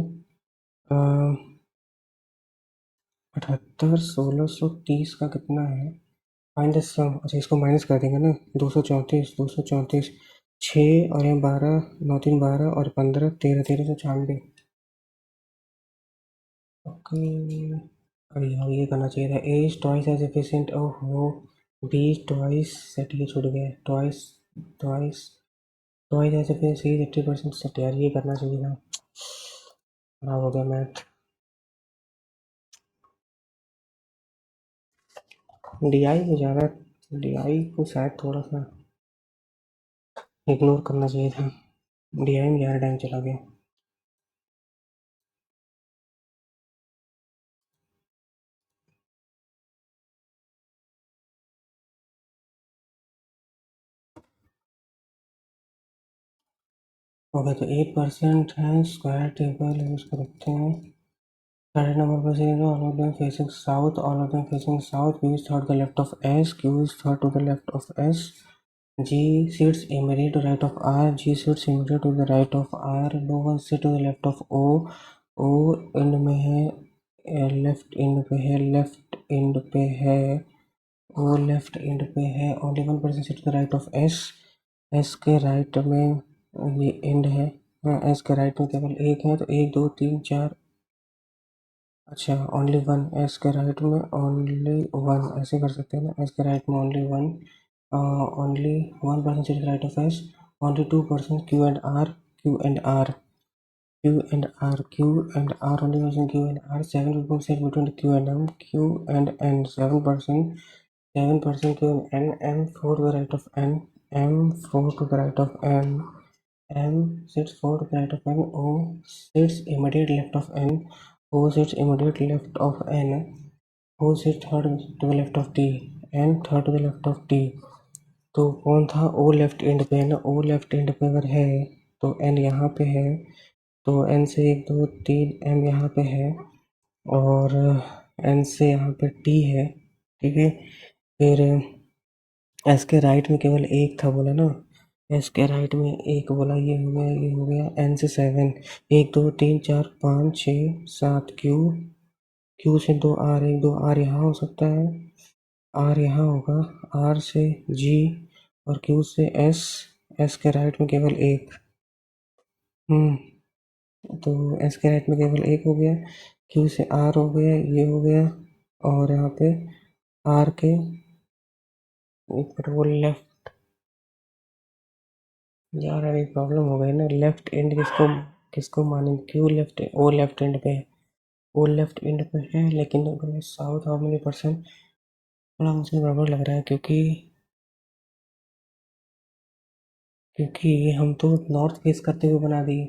78 1630 का कितना है? फाइंड द सम। अच्छा इसको माइनस कर देंगे ना, 234 6 और यहाँ 12 9 3 12 और 15 13 1396। ओके। अरे यार ये करना चाहिए था, as twice as efficient of वो, बी ट्वाइस सेट, ये छूट गया, twice twice twice as efficient 80% set, यार ये करना चाहिए था, खराब हो गया मैथ। डीआई को ज़्यादा, डीआई को शायद थोड़ा सा इग्नोर करना चाहिए था, डीआई में ज़्यादा टाइम चला गया। ओके तो 8% है, स्क्वायर टेबल यूज करते हैं। Third number पर से all of them facing south, all of them facing south. Q is third to the left of S. Q is third to the left of S. G sits immediate to the right of R. G sits immediate to the right of R. No one sit to the left of O. O end में है, left end पे है, left end पे है, O left end पे है। Only 1% sit to the right of S. S के right में ये एंड है, हाँ S के राइट में केवल एक है, तो 1 2 3 4। अच्छा ओनली वन, एस के राइट में ओनली वन, ऐसे कर सकते हैं ना, एस के राइट में only one, only 1% is right of S, only 2% Q and R, Q and R, Q and R, Q and R, only person Q and R, 7% set between Q and M, Q and N 7%, 7% Q and N, M 4 to the right of N, M 4 to the right of N, M sits forward to the right of N. O sits immediate left of N. O sits immediate left of N. O sits third to the left of T. N third to the left of T. तो कौन था? O left end पे है ना, O left end पे अगर है तो N यहाँ पे है, तो N से 1 2 3 M यहाँ पे है, और N से यहाँ पे T है, ठीक है। फिर S के राइट में केवल एक था बोला ना, एस के राइट में एक बोला, ये हो गया, ये हो गया, एन से 7, 1 2 3 4 5 6 7 क्यू, क्यू से 2 आर, 1 2 आर यहाँ हो सकता है, आर यहाँ होगा, आर से जी और क्यू से एस, एस के राइट में केवल एक, तो एस के राइट में केवल एक हो गया, क्यू से आर हो गया, ये हो गया, और यहाँ पे आर के ऊपर वो लेफ्ट, यार अभी प्रॉब्लम हो गई ना, लेफ्ट एंड किसको किसको मानेंगे, Q left, O left end पे है, वो लेफ्ट एंड पे है, लेकिन अगर साउथ हाउ मेनी परसेंट, थोड़ा मुझे गड़बड़ लग रहा है, क्योंकि हम तो नॉर्थ फेस करते हुए बना दिए,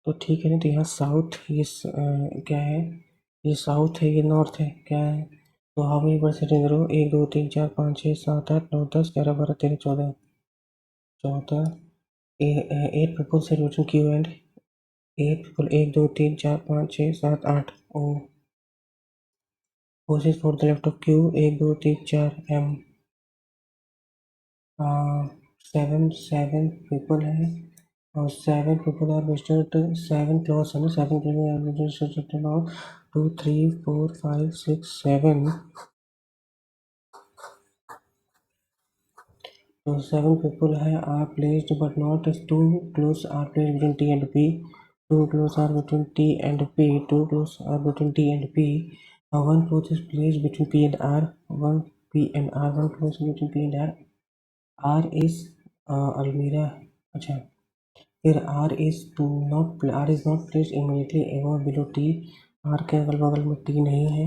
तो ठीक है ना, तो यहाँ साउथ, ये क्या है, ये साउथ है, ये नॉर्थ है, क्या है, तो how many percent in row 1 2 3 4 5 6 7 8 9 10 11 12 13 14 14 8 people said between Q and 8 people 1 2 3 4 5 6 7 8 O poses for the left of Q 1 2 3 4 M 7 people हैं और 7 people are listed 7 close है ना 7 people are listed now 2 3 4 5 6 7 तो 7 people are placed but not 2 close are placed between T and P 2 close are between T and P 2 close are between T and P 1 close is placed between P and R 1 P and R 1 close between P and R R is Almira अच्छा फिर R is not placed immediately above below T R के अगल बगल में T नहीं है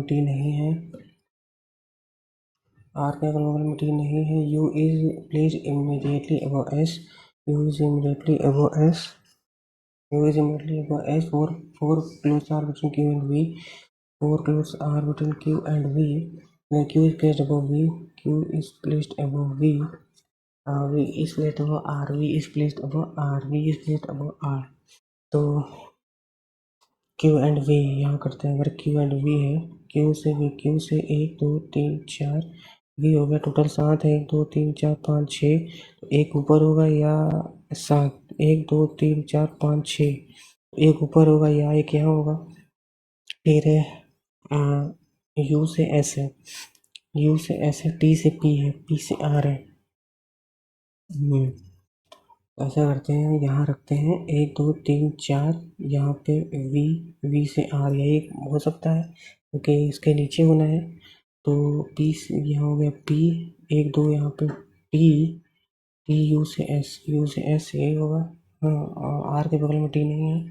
T नहीं है R के अगल बगल में T नहीं है U is placed immediately above S U is immediately above S U is immediately above S 4 close are between Q and V 4 close are between Q and V then Q is placed above V Q is placed above V V is placed above R V is placed above R V is placed above R तो Q and V यहाँ करते हैं अगर Q and V है Q से V Q से 1 2 3 4 V हो गया टोटल 7 है 1 2 3 4 5 6 तो एक ऊपर होगा या 7 1 2 3 4 5 6 एक ऊपर होगा या एक यहाँ होगा फिर U से S है U से S है T से P है P से R है ऐसा करते हैं यहाँ रखते हैं 1 2 3 4 यहाँ पे V से R यही हो सकता है क्योंकि इसके नीचे होना है तो P से यहाँ हो गया P 1 2 यहाँ पे T U से S यही होगा हाँ R के बगल में T नहीं है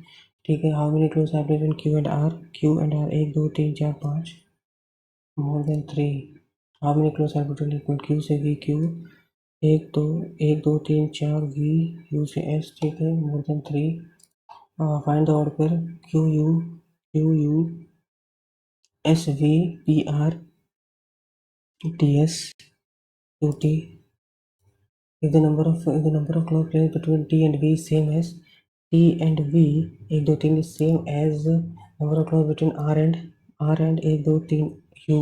ठीक है how many close are between Q and R 1 2 3 4 5 more than 3 how many close are between Q से V Q 1 2 3 4 V U से S ठीक है मोर than 3 find the odd pair Q U S V P R T S Q T if the number of close players between T and V is same as T and V 1 2 3 is same as number of close between R and 1 2 3 U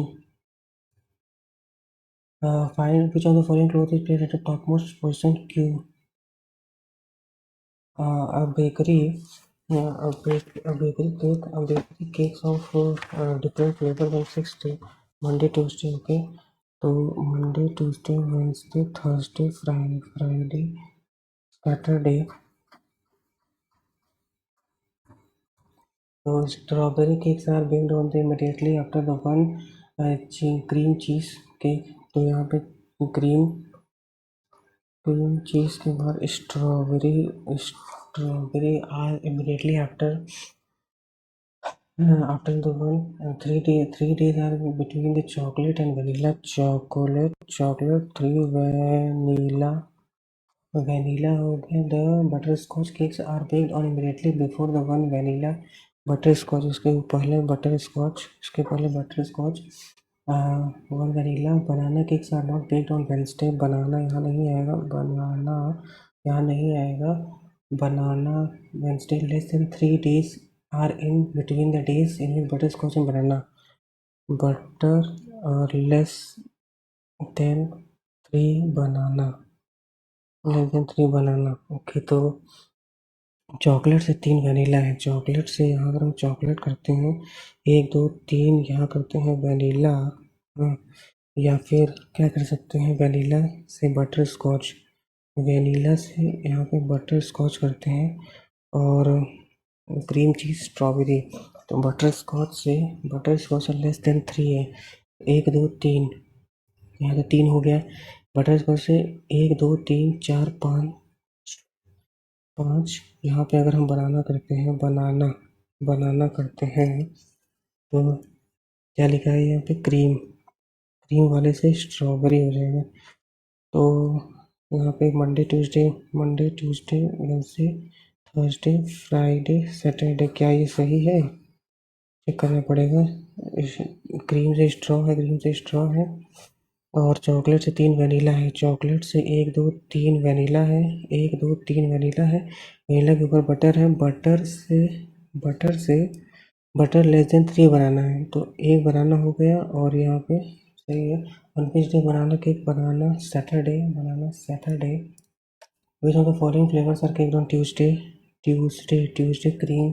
find which of the following clothes is placed at the topmost position Q a bakery cakes of different flavor 160 Monday Tuesday okay तो Monday Tuesday Wednesday Thursday Friday Saturday so strawberry cakes are baked on the immediately after the one cream cheese cake तो यहाँ पे cream चीज़ के बाद strawberry are immediately after the one 3 days are between the chocolate and vanilla chocolate 3 vanilla हो गया the butterscotch cakes are baked on immediately before the one vanilla butterscotch इसके पहले butterscotch one vanilla banana cakes are not baked on Wednesday banana यहाँ नहीं आएगा banana Wednesday less than 3 days are in between the days in which butterscotch and banana butter less than 3 banana okay तो chocolate से 3 vanilla है chocolate से यहाँ अगर हम चॉकलेट करते हैं 1 2 3 यहाँ करते हैं वनीला या फिर क्या कर सकते हैं वनीला से बटर स्कॉच वनीला से यहाँ पे बटर स्कॉच करते हैं और क्रीम चीज़ स्ट्रॉबेरी तो बटर स्कॉच लेस देन 3 है 1 2 3 यहाँ तो 3 हो गया बटर स्कॉच से 1 2 3 4 5 यहाँ पे अगर हम बनाना करते हैं तो क्या लिखा है यहाँ पे क्रीम वाले से स्ट्रॉबेरी हो जाएगा तो यहाँ पे Monday Tuesday Wednesday Thursday Friday Saturday क्या ये सही है चेक करना पड़ेगा। क्रीम से स्ट्रॉ है और चॉकलेट से 3 वनीला है। चॉकलेट से 1 2 3 वनीला है, 1 2 3 वनीला है। वनीला के ऊपर बटर है। बटर लेस देन 3 बनाना है, तो 1 बनाना हो गया। और यहाँ पे सही है। One piece day banana cake, banana Saturday. Which of the following flavours are caked on Tuesday? Tuesday cream.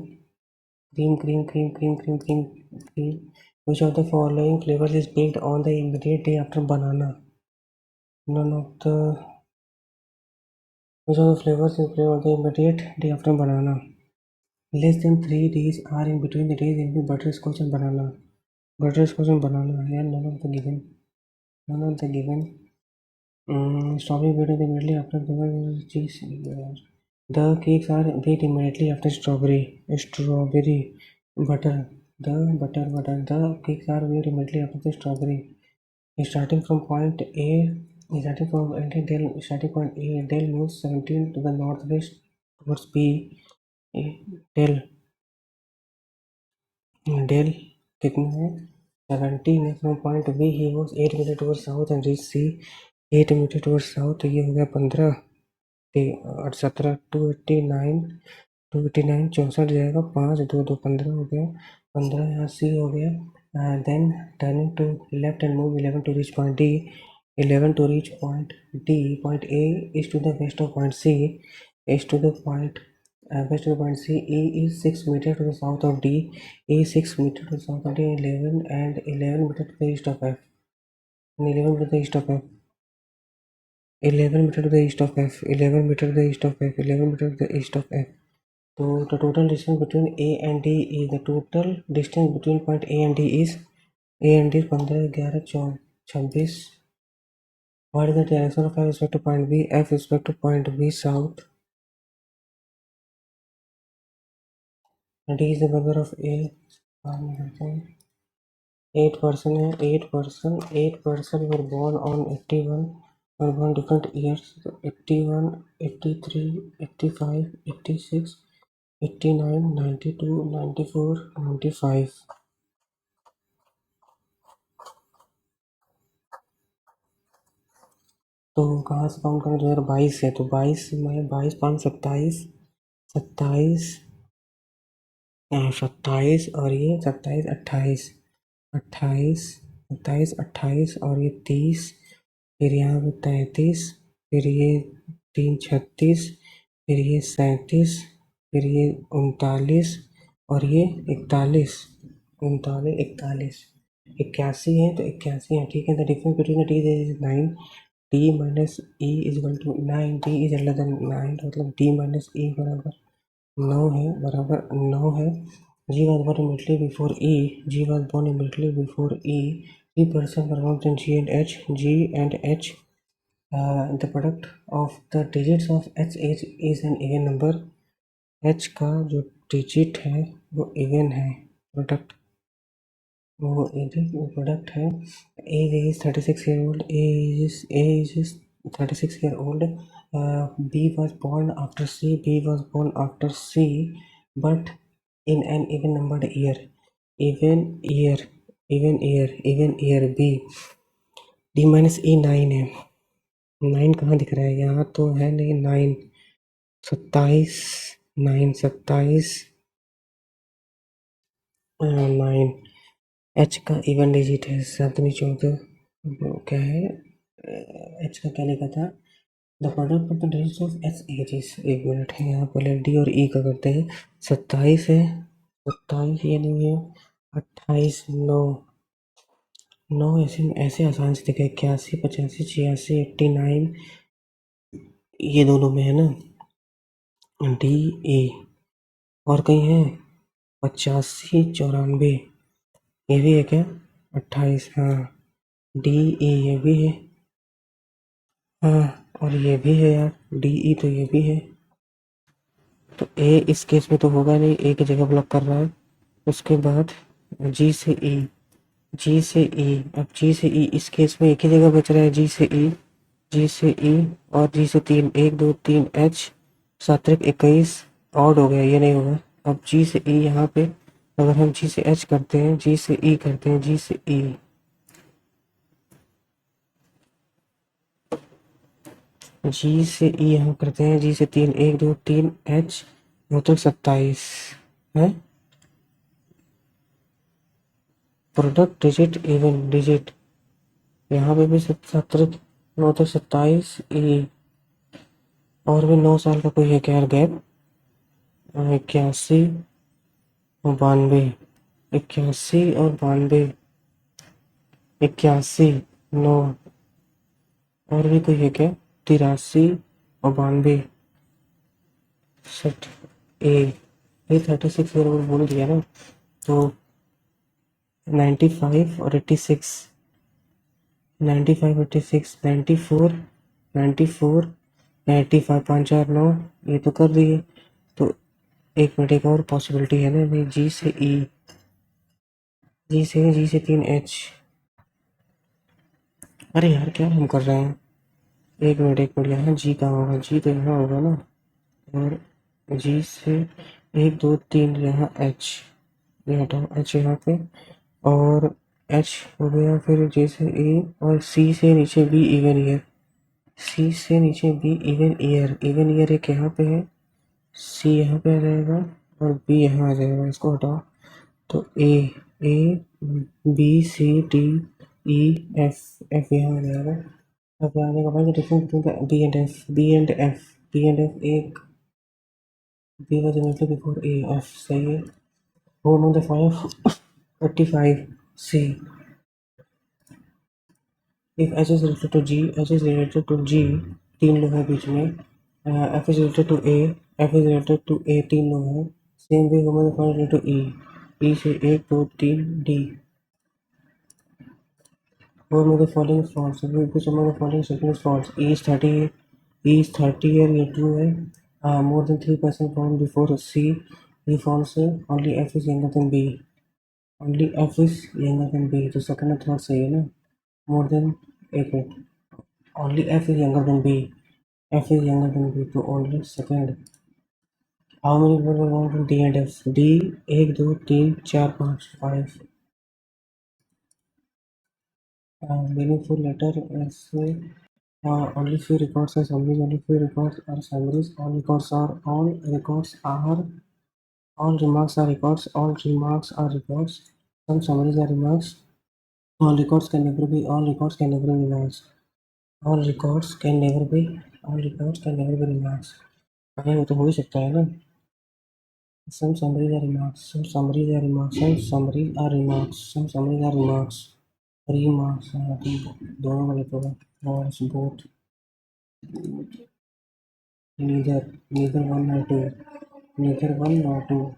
Which of the following flavors is baked on the immediate day after banana? None of the. Which of the flavors is baked on the immediate day after banana? Less than 3 days are in between the days in which butterscotch and banana. Yeah, none of the given. Strawberry baked immediately after the cheese. The cakes are baked immediately after strawberry butter. The cakes are baked immediately after the strawberry. Starting from point A, starting point A, Del moves 17 to the northwest towards B. Del कितना है? 17 है। From point B he moves 8 meter towards south and reach C. 8 meter towards south, तो ये हो गया 15 और 17 289 64 जाएगा। 5 2 2 15 हो गया। 15 यहाँ C हो गया। Then turning to left and move 11 to reach point D. 11 to reach point D. Point A is to the west of point C. West of the point C. E is 6 meter to the south of D. E is 6 meter to the south of D. 11 and 11 meter to the east of F. 11 meter to the east of F. 11 meter to the east of F. 11 meter to the east of F. 11 meter to the east of F. So the total distance between A and D is the total distance between point A and D is 15 11 26. What is the direction of F with respect to point B? F with respect to point B south. D is the member of A. 8% है। 8% were born on 81, were born different years. So 81, 83, 85, 86, 89, 92, 94, 95. तो कहाँ से count करें? 2022 है, तो 22 में 22 5 27 27 27 और ये 27 28 28 27 28 और ये 30, फिर यहाँ पे 33, फिर ये 3 36, फिर ये 37, फिर ये 39 और ये 41 41 81 है, तो 81 है। ठीक है। The difference between the T is 9। T minus E is equal to 9। T is less than 9, मतलब टी माइनस ई बराबर 9 है। G was born immediately before E. 3% were born in G and H. G and H. The product of the digits of H is an even number. H का जो digit है वो even है। Product है। Age is 36 year old. Age is 36 year old. B was born after C, but in an even numbered year. Even year B. D minus E 9 है। 9 कहाँ दिख रहा है? यहाँ तो है नहीं। 9 27 9 H का इवन डिजिट है 7 14। क्या है H का? क्या लिखा था? The product of the digits of H ages. 1 minute है। यहाँ पहले D और E का करते हैं। 27 है, 27 ये नहीं है। 28 9 ऐसे आसान से दिखे। 81 85 86 89 ये दोनों में है ना। D E और कहीं है 85 94 ये भी है क्या? 28 हाँ। D E ये भी है हाँ, और ये भी है यार। D E तो ये भी है। तो A इस केस में तो होगा नहीं, A की जगह ब्लॉक कर रहा है। उसके बाद G से E अब G से E इस केस में एक ही जगह बच रहा है। G से E और G से 3 1 2 3 H 7 21 ऑड हो गया, ये नहीं होगा। अब G से E यहाँ पे अगर हम जी से एच करते हैं, जी से ई करते हैं, जी से ई, जी से ई हम करते हैं, जी से 3, 1 2 3 एच, नौ तक 27 है। प्रोडक्ट डिजिट इवन डिजिट, यहाँ पे भी 17, 9 तक 27 ई, और भी 9 साल का कोई है क्या गैप? 81 और 92, 81 और 92, 81 9, और भी कोई है क्या? 83 और 92 60 ए, ये 36 मेरे को बोल दिया ना, तो 95 और 86, 95 86 94, 94 85 5 4 9, ये तो कर दिए। तो एक मिनट, एक और पॉसिबिलिटी है ना भाई, जी से ई, जी से 3 एच। अरे यार क्या हम कर रहे हैं, एक मिनट एक मिनट, यहाँ जी कहाँ होगा? जी तो यहाँ होगा ना, और जी से 1 2 3 यहाँ एच, ये हटाओ एच यहाँ पे, और एच हो गया, फिर जे से ए, और सी से नीचे बी इवन ईयर, सी से नीचे be even year, even year एक यहाँ पे है, सी यहाँ पे आ जाएगा, और बी यहाँ आ जाएगा, इसको हटाओ। तो A, A B C D E F, F यहाँ आ जाएगा। अब आने का भाई difference between B and F, B and F, B and F एक, B was immediately before A, F सही है। For no the 85 C, if h is related to g, h is related to g, तीन लोग हैं बीच में, f is related to a, f is related to a, तीन लोग हैं, same way होगा तो related to e, e से 1 2 3 d, और मुझे फॉलोइंग फॉल्स, कुछ हमारे following statement false, e is 30, e is 30 है, ये ट्रू है, more than 3% found before c, ये फॉल्स है, only f is younger than b, only f is younger than b, तो सेकंड और थर्ड सही है ना, more than, एक minute, only f is younger than b, f is younger than b, तो only second। How many people were born from D and F? D 1 2 3 4 5 5। Meaningful letter S, only few records are summaries, only few records are summaries, all records are, all records are, all remarks are records, all remarks are records, some summaries are remarks, all records can never be, all records can never be remarks, all records can never be, all records can never be remarks। अरे वो तो हो ही सकता है ना, some summaries are remarks, some summaries are remarks, some summaries are remarks, some summaries are remarks, remarks, दोनों गलत होगा, was both, neither, neither one nor two, neither one nor two।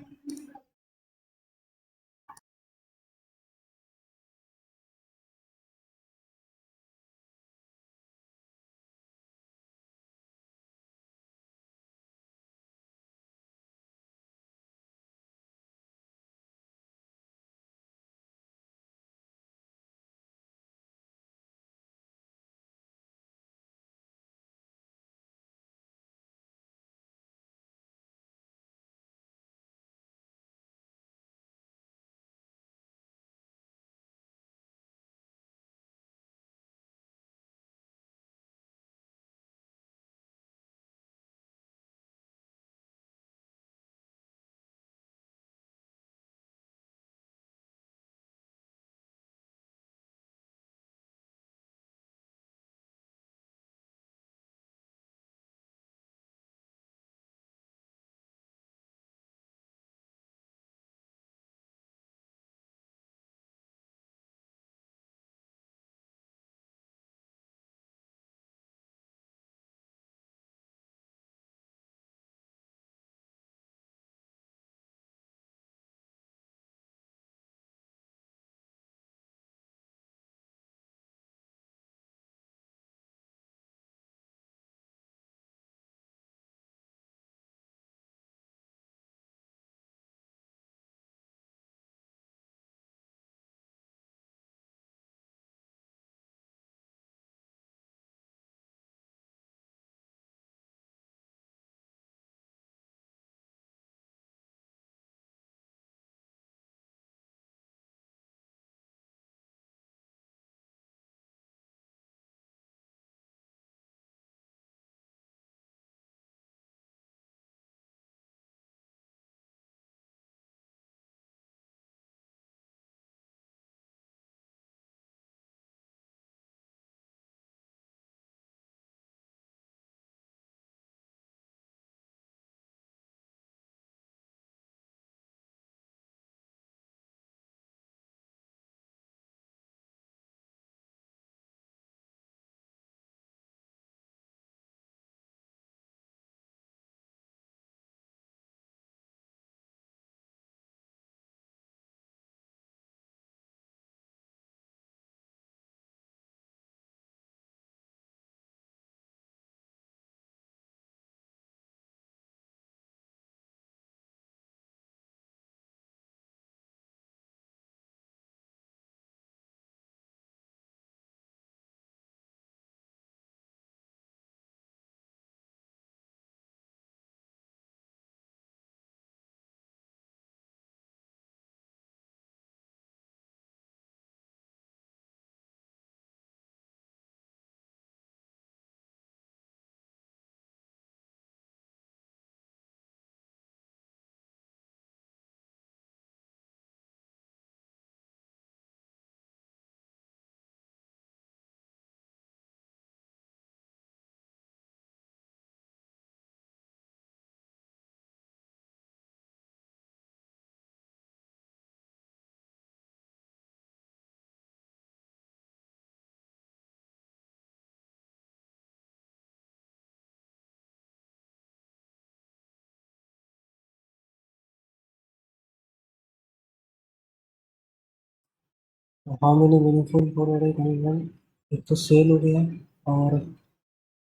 How many meaningful for N, एक तो cell हो गया, और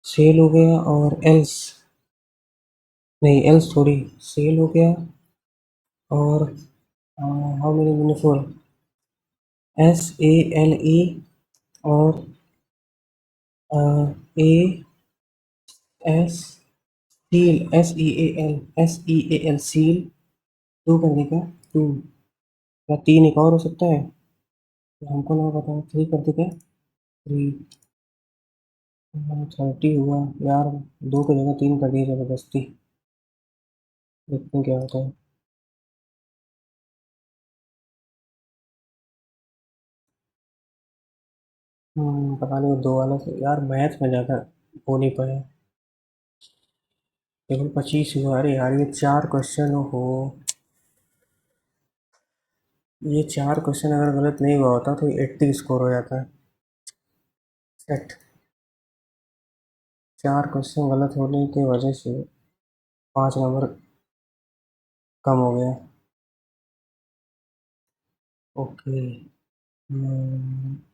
cell हो गया, और एल्स, नहीं एल्स थोड़ी, सेल हो गया, और हाउ मेनी मीनिंगफुल, SALE, और A S seal, SEAL seal, two करने का, टू, या तीन एक और हो सकता है, तो हमको ना पता, थ्री कर दे क्या, थ्री, 30 हुआ यार, दो की जगह तीन कर दिया जबरदस्ती, देखते हैं क्या होता है। पता नहीं वो दो वाला से यार मैथ में ज़्यादा हो नहीं पाया, केवल 25 हुआ, अरे यार ये चार क्वेश्चन हो, ये चार क्वेश्चन अगर गलत नहीं हुआ होता तो 80 स्कोर हो जाता है, सेट, चार क्वेश्चन गलत होने की वजह से 5 नंबर कम हो गया। ओके।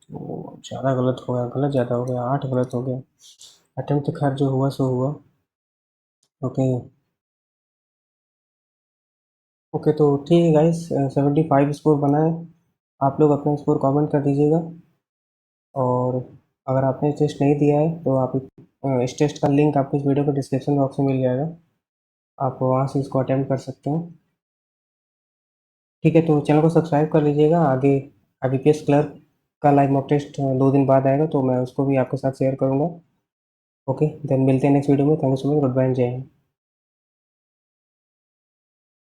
तो ज़्यादा गलत हो गया, गलत ज़्यादा हो गया, 8 गलत हो गया, अटेम्प्ट तो खैर जो हुआ सो हुआ। ओके। ओके तो ठीक है गाइस, 75 स्कोर बना है, आप लोग अपना स्कोर कमेंट कर दीजिएगा, और अगर आपने टेस्ट नहीं दिया है तो आप इस टेस्ट का लिंक आपको इस वीडियो के डिस्क्रिप्शन बॉक्स में मिल जाएगा, आप वहाँ से इसको अटेम्प्ट कर सकते हैं। ठीक है, तो चैनल को सब्सक्राइब कर लीजिएगा, आगे IBPS क्लर्क का लाइव मॉक टेस्ट 2 दिन बाद आएगा, तो मैं उसको भी आपके साथ शेयर करूँगा। ओके, देन मिलते हैं नेक्स्ट वीडियो में, thank you so much, good bye, जय हिंद।